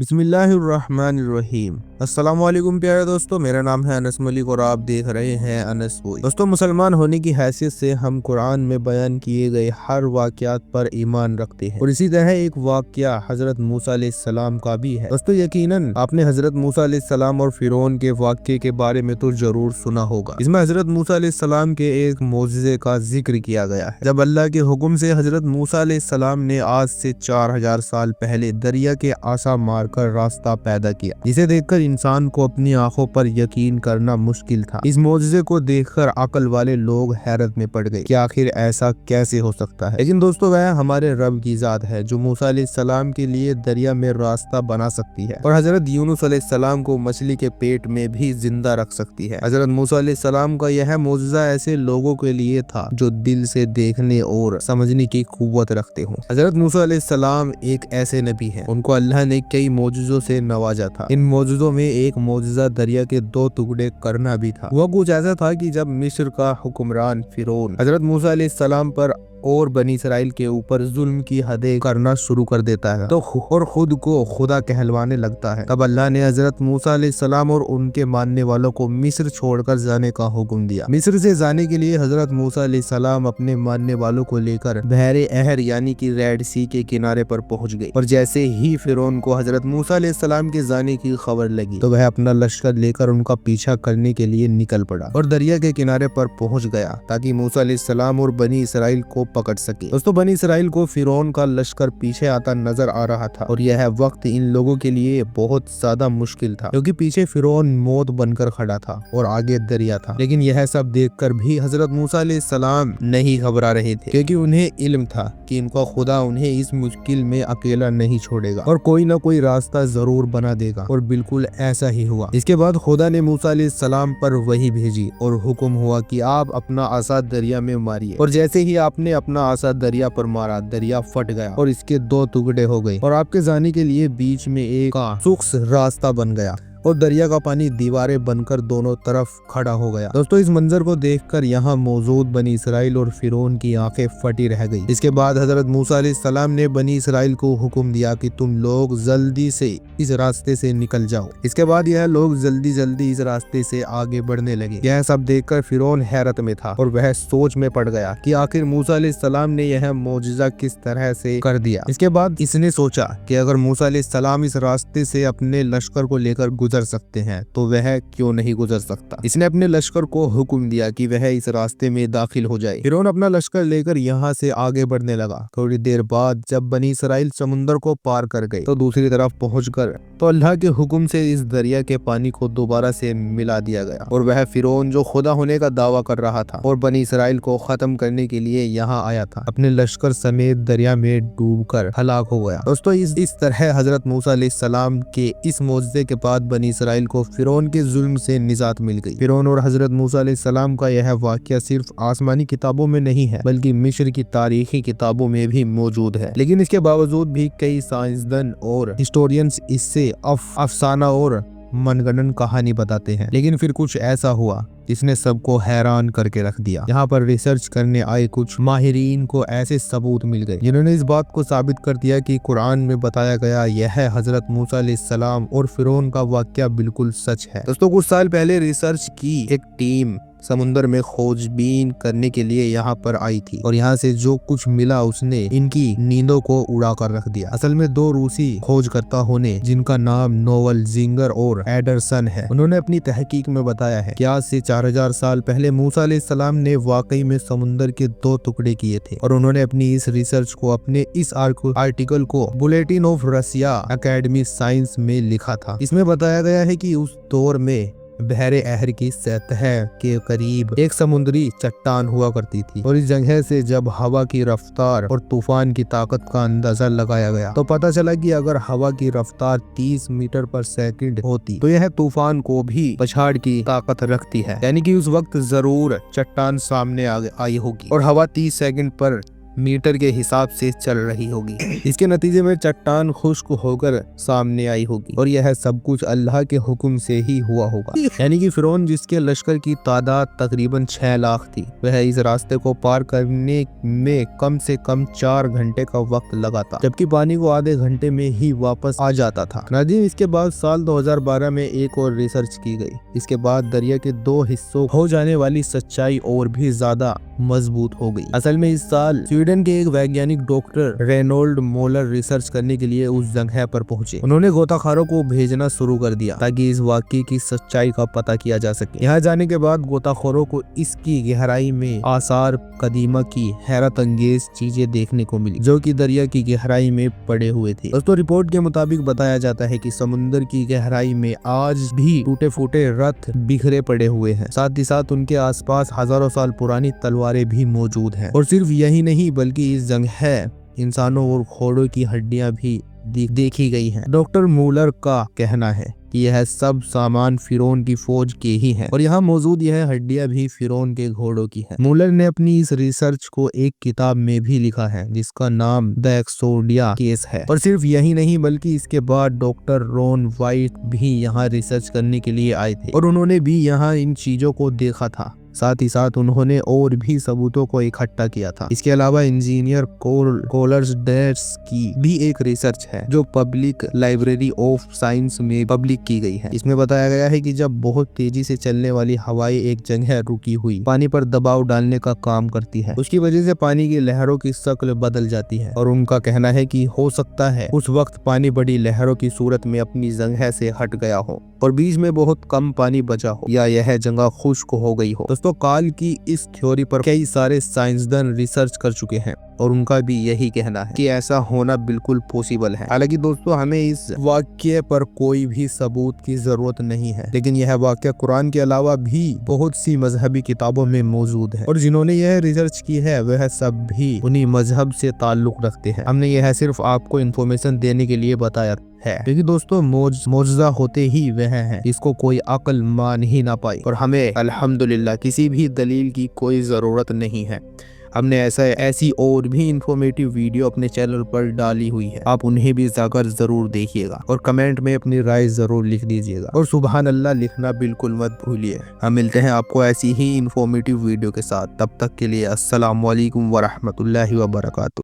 बिस्मिल्लाहिर्रहमानिर्रहीम। अस्सलाम वालेकुम प्यारे दोस्तों, मेरा नाम है अनस मलिक और आप देख रहे हैं अनस वॉइस। दोस्तों, मुसलमान होने की हैसियत से हम कुरान में बयान किए गए हर वाक़यात पर ईमान रखते हैं और इसी तरह एक वाक़या हजरत मूसा अलैहिस्सलाम का भी है। दोस्तों, यकीनन आपने हजरत मूसा अलैहिस्सलाम और फिरौन के वाक़ये के बारे में तो जरूर सुना होगा। इसमें हजरत मूसा अलैहिस्सलाम के एक मोजिज़े का जिक्र किया गया है। जब अल्लाह के हुक्म से हजरत मूसा अलैहिस्सलाम ने आज से 4000 साल पहले दरिया के आसा मारकर रास्ता पैदा किया, जिसे देखकर इंसान को अपनी आंखों पर यकीन करना मुश्किल था। इस मोजिज़े को देखकर अकल वाले लोग हैरत में पड़ गए कि आखिर ऐसा कैसे हो सकता है। लेकिन दोस्तों, वह हमारे रब की जात है जो मूसा अलैहिस्सलाम के लिए दरिया में रास्ता बना सकती है और हजरत यूनुस अलैहिस्सलाम को मछली के पेट में भी जिंदा रख सकती है। हजरत मूसा अलैहिस्सलाम का यह मोजिज़ा ऐसे लोगों के लिए था जो दिल से देखने और समझने की कुव्वत रखते हो। हजरत मूसा अलैहिस्सलाम एक ऐसे नबी हैं, उनको अल्लाह ने कई मोजिज़ों से नवाजा था। इन मोजिज़ों में एक मोजिज़ा दरिया के 2 टुकड़े करना भी था। वह कुछ ऐसा था कि जब मिस्र का हुक्मरान फिरौन हजरत मूसा अलैहिस्सलाम पर और बनी इसराइल के ऊपर जुल्म की हदें करना शुरू कर देता है तो और खुद को खुदा कहलवाने लगता है, तब अल्लाह ने हजरत मूसा अलैहिस्सलाम और उनके मानने वालों को मिस्र छोड़कर जाने का हुक्म दिया। मिस्र से जाने के लिए हजरत मूसा अलैहिस्सलाम अपने मानने वालों को लेकर बहरे अहर यानी कि रेड सी के किनारे पर पहुंच गए और जैसे ही फिरौन को हजरत मूसा अलैहिस्सलाम के जाने की खबर लगी तो वह अपना लश्कर लेकर उनका पीछा करने के लिए निकल पड़ा और दरिया के किनारे पर पहुंच गया ताकि मूसा अलैहिस्सलाम और बनी इसराइल को पकड़ सके। दोस्तों, बनी इसराइल को फिरौन का लश्कर पीछे आता नजर आ रहा था और यह वक्त इन लोगों के लिए बहुत ज्यादा मुश्किल था क्योंकि पीछे फिरौन मौत बनकर खड़ा था और आगे दरिया था। लेकिन यह सब देखकर भी हजरत मूसा अलैहिस्सलाम नहीं घबरा रहे थे क्योंकि उन्हें इल्म था कि इनका खुदा उन्हें इस मुश्किल में अकेला नहीं छोड़ेगा और कोई ना कोई रास्ता जरूर बना देगा। और बिल्कुल ऐसा ही हुआ। इसके बाद खुदा ने मूसा अलैहिस्सलाम पर वही भेजी और हुक्म हुआ कि आप अपना आसा दरिया में मारिए और जैसे ही आपने अपना आसा दरिया पर मारा, दरिया फट गया और इसके 2 टुकड़े हो गए और आपके जाने के लिए बीच में एक सूख्त रास्ता बन गया और दरिया का पानी दीवारें बनकर दोनों तरफ खड़ा हो गया। दोस्तों, इस मंजर को देखकर यहाँ मौजूद बनी इसराइल और फिरौन की आंखें फटी रह गई। इसके बाद हजरत मूसा अलैहिस्सलाम ने बनी इसराइल को हुक्म दिया कि तुम लोग जल्दी से इस रास्ते से निकल जाओ। इसके बाद यह लोग जल्दी जल्दी इस रास्ते से आगे बढ़ने लगे। यह सब देखकर फिरौन हैरत में था और वह सोच में पड़ गया कि आखिर मूसा अलैहिस्सलाम ने यह मौजिज़ा किस तरह से कर दिया। इसके बाद इसने सोचा कि अगर मूसा अलैहिस्सलाम इस रास्ते से अपने लश्कर को लेकर गुजर सकते हैं तो वह क्यों नहीं गुजर सकता। इसने अपने लश्कर को हुक्म दिया कि वह इस रास्ते में दाखिल हो जाए। फिरौन अपना लश्कर लेकर यहाँ से आगे बढ़ने लगा। थोड़ी देर बाद जब बनी इसराइल समुद्र को पार कर गए तो दूसरी तरफ पहुंचकर तो अल्लाह के हुक्म से इस दरिया के पानी को दोबारा से मिला दिया गया और वह फिरौन जो खुदा होने का दावा कर रहा था और बनी इसराइल को खत्म करने के लिए यहाँ आया था, अपने लश्कर समेत दरिया में डूबकर हलाक हो गया। दोस्तों, इस तरह हजरत मूसा अलैहिस्सलाम के इस मौजज़े के बाद बनी इसराइल को फिरौन के जुल्म से निजात मिल गई। फिरौन और हजरत मूसा अलैहिस्सलाम का यह वाकया सिर्फ आसमानी किताबों में नहीं है बल्कि मिस्र की तारीखी किताबों में भी मौजूद है। लेकिन इसके बावजूद भी कई साइंसदान और हिस्टोरियंस इससे अफसाना और मनगढ़ंत कहानी बताते हैं। लेकिन फिर कुछ ऐसा हुआ जिसने सबको हैरान करके रख दिया। यहाँ पर रिसर्च करने आए कुछ माहिरीन को ऐसे सबूत मिल गए जिन्होंने इस बात को साबित कर दिया कि कुरान में बताया गया यह हजरत मूसा अलैहिस्सलाम और फिरौन का वाकया बिल्कुल सच है। दोस्तों, कुछ साल पहले रिसर्च की एक टीम समुद्र में खोजबीन करने के लिए यहाँ पर आई थी और यहाँ से जो कुछ मिला उसने इनकी नींदों को उड़ा कर रख दिया। असल में 2 रूसी खोजकर्ता होने जिनका नाम नोवल जिंगर और एडरसन है, उन्होंने अपनी तहकीक में बताया है कि आज से 4000 साल पहले मूसा अलैहिस्सलाम ने वाकई में समुद्र के 2 टुकड़े किए थे और उन्होंने अपनी इस रिसर्च को अपने इस आर्टिकल को bulletin of Russia academy science में लिखा था। इसमें बताया गया है कि उस दौर में बहरे अहर की सतह के करीब एक समुद्री चट्टान हुआ करती थी और इस जगह से जब हवा की रफ्तार और तूफान की ताकत का अंदाजा लगाया गया तो पता चला कि अगर हवा की रफ्तार 30 मीटर पर सेकंड होती तो यह तूफान को भी पछाड़ की ताकत रखती है, यानी कि उस वक्त जरूर चट्टान सामने आई होगी और हवा 30 सेकंड पर मीटर के हिसाब से चल रही होगी। इसके नतीजे में चट्टान खुश्क होकर सामने आई होगी और यह सब कुछ अल्लाह के हुक्म से ही हुआ होगा। यानी कि फिरौन, जिसके लश्कर की तादाद तकरीबन 6 लाख थी, वह इस रास्ते को पार करने में कम से कम 4 घंटे का वक्त लगा था, जबकि पानी को आधे घंटे में ही वापस आ जाता था। नाज़रीन, इसके बाद साल 2012 में एक और रिसर्च की गई। इसके बाद दरिया के 2 हिस्सों हो जाने वाली सच्चाई और भी ज्यादा मजबूत हो गई। असल में इस साल स्वीडन के एक वैज्ञानिक डॉक्टर रेनोल्ड मोलर रिसर्च करने के लिए उस जगह पर पहुंचे। उन्होंने गोताखोरों को भेजना शुरू कर दिया ताकि इस वाकये की सच्चाई का पता किया जा सके। यहाँ जाने के बाद गोताखोरों को इसकी गहराई में आसार कदीमा की हैरत अंगेज चीजें देखने को मिली, जो कि दरिया की गहराई में पड़े हुए थे। दोस्तों, रिपोर्ट के मुताबिक बताया जाता है कि समुद्र की गहराई में आज भी टूटे फूटे रथ बिखरे पड़े हुए हैं। साथ ही साथ उनके आसपास हजारों साल पुरानी तलवारें भी मौजूद हैं। और सिर्फ यही नहीं, बल्कि इस जगह इंसानों और घोड़ों की हड्डियां भी देखी गई हैं। डॉक्टर मूलर का कहना है कि यह सब सामान फिरौन की फौज के ही है और यहाँ मौजूद यह हड्डियां भी फिरौन के घोड़ों की है। मूलर ने अपनी इस रिसर्च को एक किताब में भी लिखा है, जिसका नाम द एक्सोडिया केस है। और सिर्फ यही नहीं, बल्कि इसके बाद डॉक्टर रॉन वाइट भी यहाँ रिसर्च करने के लिए आए थे और उन्होंने भी यहाँ इन चीजों को देखा था। साथ ही साथ उन्होंने और भी सबूतों को इकट्ठा किया था। इसके अलावा इंजीनियर कोलर्स डेट्स की भी एक रिसर्च है, जो पब्लिक लाइब्रेरी ऑफ साइंस में पब्लिक की गई है। इसमें बताया गया है कि जब बहुत तेजी से चलने वाली हवाएं एक जगह रुकी हुई पानी पर दबाव डालने का काम करती है, उसकी वजह से पानी की लहरों की शक्ल बदल जाती है। और उनका कहना है कि हो सकता है उस वक्त पानी बड़ी लहरों की सूरत में अपनी जगह से हट गया हो और बीच में बहुत कम पानी बचा हो, या यह जगह खुश्क हो गई हो। दोस्तों, काल की इस थ्योरी पर कई सारे साइंसदान रिसर्च कर चुके हैं और उनका भी यही कहना है कि ऐसा होना बिल्कुल पॉसिबल है। हालांकि दोस्तों, हमें इस वाक्य पर कोई भी सबूत की जरूरत नहीं है, लेकिन यह वाक्य कुरान के अलावा भी बहुत सी मजहबी किताबों में मौजूद है और जिन्होंने यह रिसर्च की है वह सब भी उन्हीं मजहब से ताल्लुक रखते हैं। हमने यह सिर्फ आपको इन्फॉर्मेशन देने के लिए बताया है, क्योंकि दोस्तों मौजज़ा होते ही वह है जिसको कोई अक्ल मान ही ना पाई। और हमें अल्हम्दुलिल्लाह किसी भी दलील की कोई ज़रूरत नहीं है। हमने ऐसी और भी इंफॉर्मेटिव वीडियो अपने चैनल पर डाली हुई है, आप उन्हें भी जाकर जरूर देखिएगा और कमेंट में अपनी राय जरूर लिख दीजिएगा और सुभान अल्लाह लिखना बिल्कुल मत भूलिए। हम मिलते हैं आपको ऐसी ही इंफॉर्मेटिव वीडियो के साथ। तब तक के लिए अस्सलाम वालेकुम व रहमतुल्लाहि व बरकातुहू।